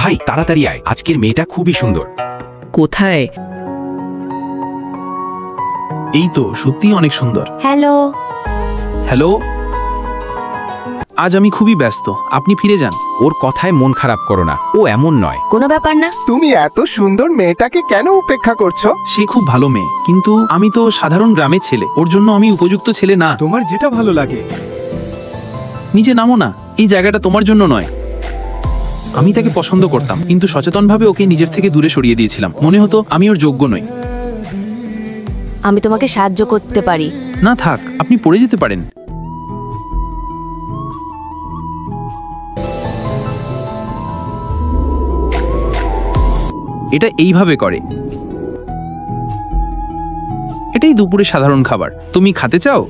ভাই তাড়াতাড়ি আয়, আজকের মেয়েটা খুবই সুন্দর। কোথায়? এই তো সত্যি অনেক সুন্দর। হ্যালো। হ্যালো, আজ আমি খুবই ব্যস্ত, আপনি ফিরে যান। ওর কথায় মন খারাপ করো না, ও এমন নয়। কোনো ব্যাপার না। তুমি এত সুন্দর মেয়েটাকে কেন উপেক্ষা করছো? সে খুব ভালো মেয়ে, কিন্তু আমি তো সাধারণ গ্রামের ছেলে, ওর জন্য আমি উপযুক্ত ছেলে না। তোমার যেটা ভালো লাগে। নিজে নামো না, এই জায়গাটা তোমার জন্য নয়। আমি তাকে পছন্দ করতাম, কিন্তু সচেতনভাবে ওকে নিজের থেকে দূরে সরিয়ে দিয়েছিলাম। মনে হতো আমি ওর যোগ্য নই। আমি তোমাকে সাহায্য করতে পারি। না থাক, আপনি পড়ে যেতে পারেন। এটা এইভাবে করে। এটাই দুপুরে সাধারণ খাবার, তুমি খেতে চাও?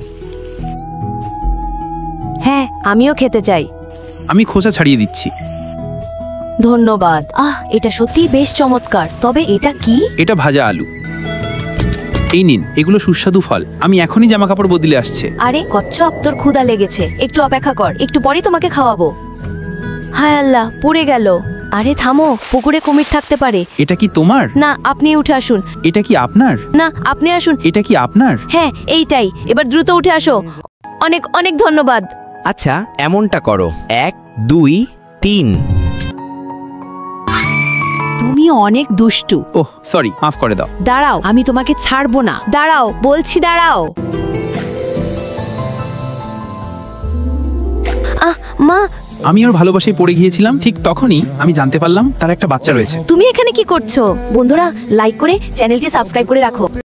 হ্যাঁ, আমিও খেতে চাই। আমি খোসা ছাড়িয়ে দিচ্ছি। ধন্যবাদ। এটা সত্যিই বেশ চমৎকার। তবে এটা কি? এটা ভাজা আলু। এই নিন, এগুলো সুস্বাদু ফল। আমি এখনই জামা কাপড় বদলে আসছে। আরে কচ্ছপ, তোর ক্ষুধা লেগেছে, একটু অপেক্ষা কর, একটু পরেই তোমাকে খাওয়াবো। হায় আল্লাহ, পুড়ে গেল। আরে থামো, পুকুরে কুমির থাকতে পারে। এটা কি তোমার? না, আপনি উঠে আসুন। এটা কি আপনার? না, আপনি আসুন। এটা কি আপনার? হ্যাঁ, এইটাই। এবার দ্রুত উঠে আসো। অনেক অনেক ধন্যবাদ। আচ্ছা, এমনটা করো। 1 2 3। তুমি অনেক দুষ্টু। ওহ সরি, মাফ করে দাও। দাঁড়াও, আমি তোমাকে ছাড়বো না। দাঁড়াও বলছি, দাঁড়াও। মা, আমি ওর ভালোবাসায় পড়ে গিয়েছিলাম, ঠিক তখনই আমি জানতে পারলাম তার একটা বাচ্চা রয়েছে। তুমি এখানে কি করছো? বন্ধুরা, লাইক করে চ্যানেলটি সাবস্ক্রাইব করে রাখো।